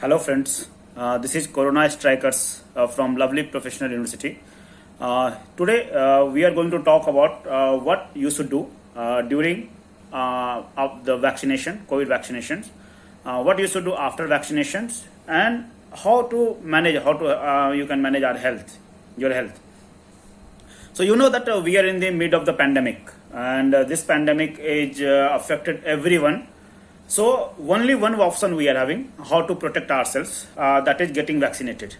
Hello, friends. This is Corona Strikers from Lovely Professional University. Today, we are going to talk about what you should do during of the vaccination, COVID vaccinations, what you should do after vaccinations, and how to manage, how to you can manage your health. So you know that we are in the mid of the pandemic, and this pandemic is affected everyone. So only one option we are having how to protect ourselves, that is getting vaccinated.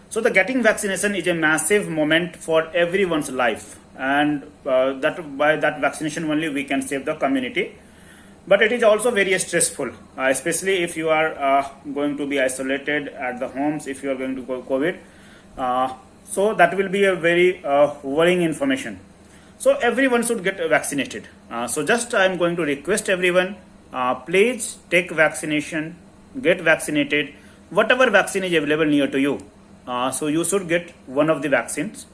So the getting vaccination is a massive moment for everyone's life, and that by that vaccination only we can save the community. But it is also very stressful, especially if you are going to be isolated at the homes, if you are going to go COVID. So that will be a very worrying information. So everyone should get vaccinated. So just I am going to request everyone, please take vaccination, get vaccinated, whatever vaccine is available near to you. So you should get one of the vaccines,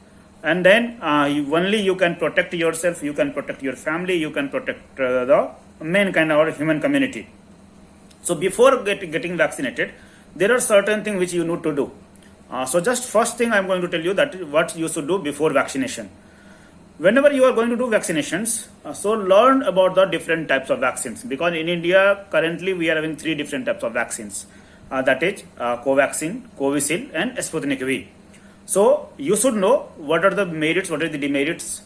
and then only you can protect yourself, you can protect your family, you can protect the mankind or human community. So before getting vaccinated, there are certain things which you need to do. So just first thing I'm going to tell you that what you should do before vaccination. Whenever you are going to do vaccinations, so learn about the different types of vaccines, because in India currently we are having three different types of vaccines, that is Covaxin, Covishield and Sputnik V. So you should know what are the merits, what are the demerits,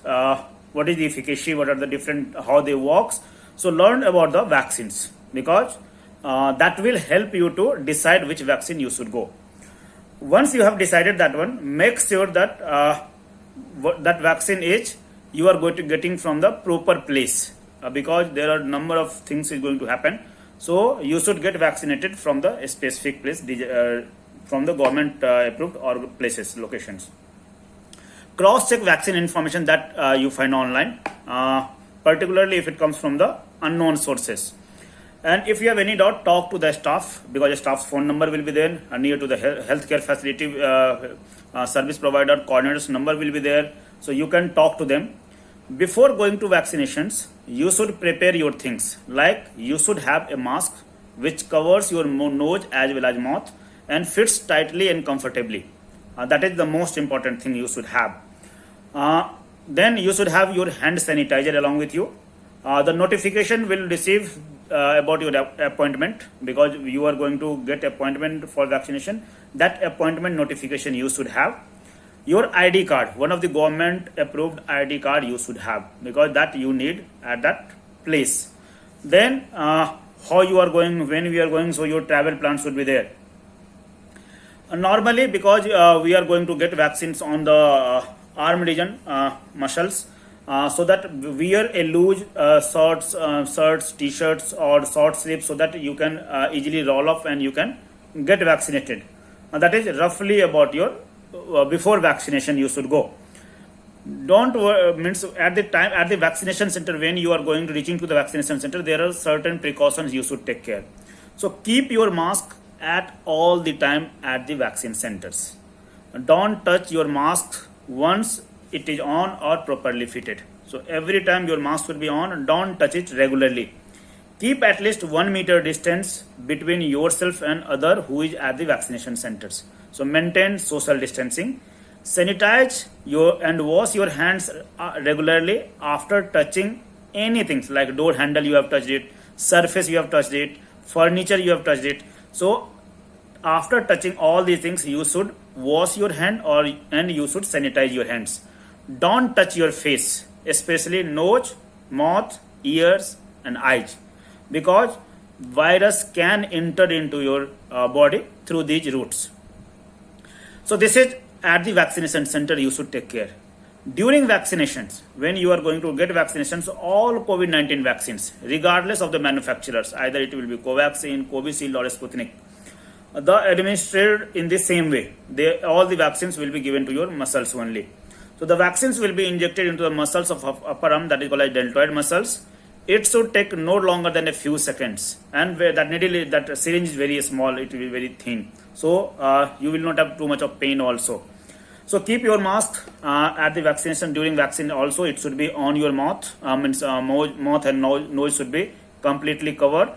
what is the efficacy, what are the different, how they works. So learn about the vaccines, because that will help you to decide which vaccine you should go. Once you have decided that one, make sure that that vaccine is you are going to getting from the proper place, because there are number of things is going to happen. So you should get vaccinated from the specific place, from the government approved or places, locations. Cross check vaccine information that you find online, particularly if it comes from the unknown sources. And if you have any doubt, talk to the staff, because the staff's phone number will be there near to the healthcare facility, service provider coordinator's number will be there. So you can talk to them. Before going to vaccinations, you should prepare your things. Like you should have a mask which covers your nose as well as mouth and fits tightly and comfortably. That is the most important thing you should have. Then you should have your hand sanitizer along with you. The notification will receive about your appointment, because you are going to get appointment for vaccination. That appointment notification you should have. Your ID card, one of the government approved ID card you should have, because that you need at that place. Then how you are going, when we are going, so your travel plan should be there. Normally, because we are going to get vaccines on the arm region, muscles, so that wear a loose shirts, t-shirts or short sleeves, so that you can easily roll off and you can get vaccinated. That is roughly about your before vaccination you should go. Don't means at the time at the vaccination center, when you are going to reaching to the vaccination center, there are certain precautions you should take care. So keep your mask at all the time at the vaccine centers. Don't touch your mask once it is on or properly fitted. So every time your mask will be on, don't touch it regularly. Keep at least 1 meter distance between yourself and other who is at the vaccination centers. So maintain social distancing. Sanitize your and wash your hands regularly after touching anything, like door handle you have touched it, surface you have touched it, furniture you have touched it. So after touching all these things, you should wash your hand and you should sanitize your hands. Don't touch your face, especially nose, mouth, ears and eyes, because virus can enter into your body through these routes. So this is at the vaccination center you should take care. During vaccinations, when you are going to get vaccinations, all COVID-19 vaccines, regardless of the manufacturers, either it will be Covaxin, Covishield or Sputnik, the administered in the same way. All the vaccines will be given to your muscles only. So the vaccines will be injected into the muscles of upper arm, that is called as deltoid muscles. It should take no longer than a few seconds, and where that needle, that syringe is very small, it will be very thin. So you will not have too much of pain also. So keep your mask at the vaccination. During vaccine also, it should be on your mouth, mouth and nose should be completely covered.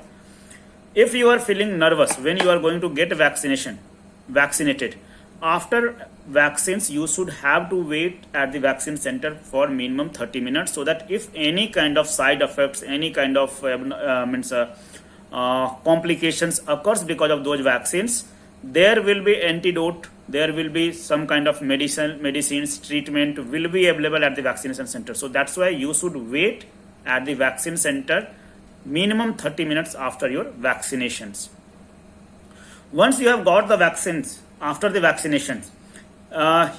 if you are feeling nervous when you are going to get vaccinated, after vaccines you should have to wait at the vaccine center for minimum 30 minutes, so that if any kind of side effects, any kind of complications occurs because of those vaccines, there will be antidote, there will be some kind of medicines, treatment will be available at the vaccination center. So that's why you should wait at the vaccine center minimum 30 minutes after your vaccinations. Once you have got the vaccines, after the vaccinations,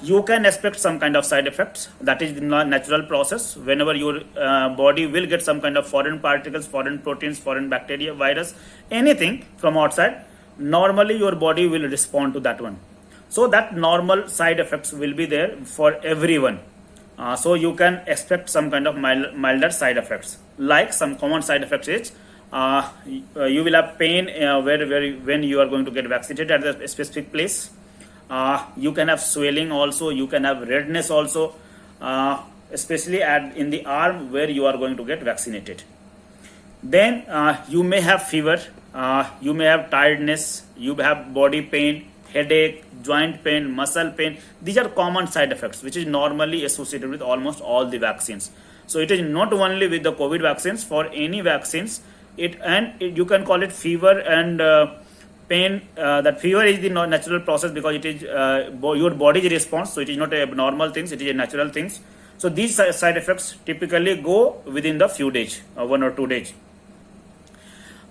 you can expect some kind of side effects. That is the natural process. Whenever your body will get some kind of foreign particles, foreign proteins, foreign bacteria, virus, anything from outside, normally your body will respond to that one. So that normal side effects will be there for everyone. So you can expect some kind of milder side effects. Like some common side effects is you will have pain when you are going to get vaccinated at a specific place. You can have swelling also, you can have redness also, especially in the arm where you are going to get vaccinated. Then you may have fever, you may have tiredness, you have body pain, headache, joint pain, muscle pain. These are common side effects which is normally associated with almost all the vaccines. So it is not only with the COVID vaccines, for any vaccines, you can call it fever and pain. That fever is the natural process because it is your body's response, so it is not a abnormal thing, it is a natural thing. So these side effects typically go within the few days, 1 or 2 days.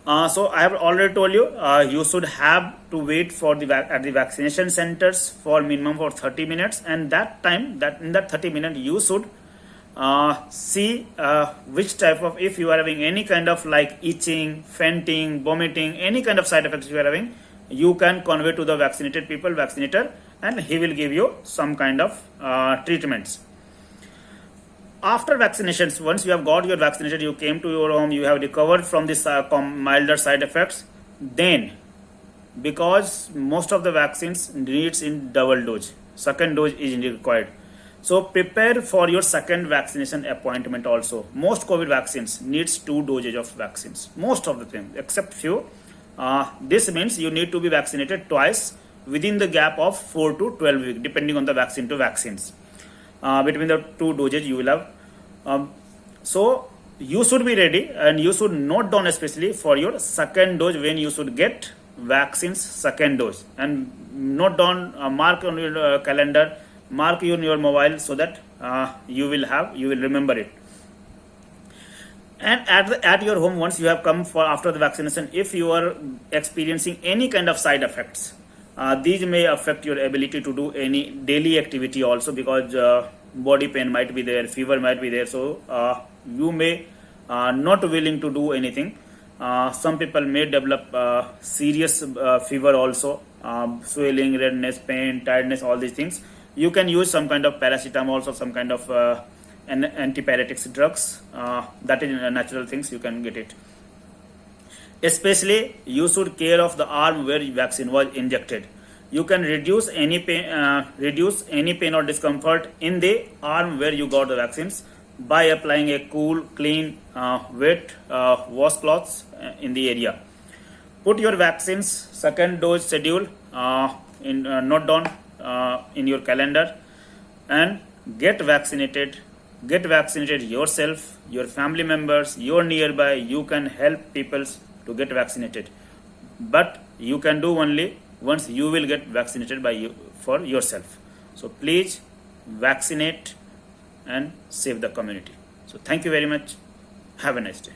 So I have already told you, you should have to wait for at the vaccination centers for minimum for 30 minutes, and in that 30 minutes you should see which type of, if you are having any kind of like itching, fainting, vomiting, any kind of side effects you are having, you can convey to the vaccinator, and he will give you some kind of treatments. After vaccinations, once you have got your vaccination, you came to your home, you have recovered from this milder side effects, then because most of the vaccines needs in double dose, second dose is required. So prepare for your second vaccination appointment also. Most COVID vaccines needs 2 doses of vaccines, most of the time, except few. This means you need to be vaccinated twice within the gap of 4 to 12 weeks, depending on the vaccine to vaccines. Between the 2 doses you will have. So you should be ready, and you should note down especially for your second dose when you should get vaccines second dose, and note down, mark on your calendar, mark on your mobile, so that you will remember it. And at your home, once you have come for after the vaccination, if you are experiencing any kind of side effects, these may affect your ability to do any daily activity also, because body pain might be there, fever might be there, so you may not willing to do anything. Some people may develop serious fever also, swelling, redness, pain, tiredness, all these things. You can use some kind of paracetamol or some kind of antipyretics drugs. That is natural things, you can get it. Especially you should care of the arm where vaccine was injected. You can reduce any pain or discomfort in the arm where you got the vaccines by applying a cool, clean, wet washcloths in the area. Put your vaccines second dose schedule note down in your calendar, and get vaccinated yourself, your family members, your nearby. You can help people to get vaccinated, but you can do only once you will get vaccinated for yourself. So please vaccinate and save the community. So thank you very much. Have a nice day.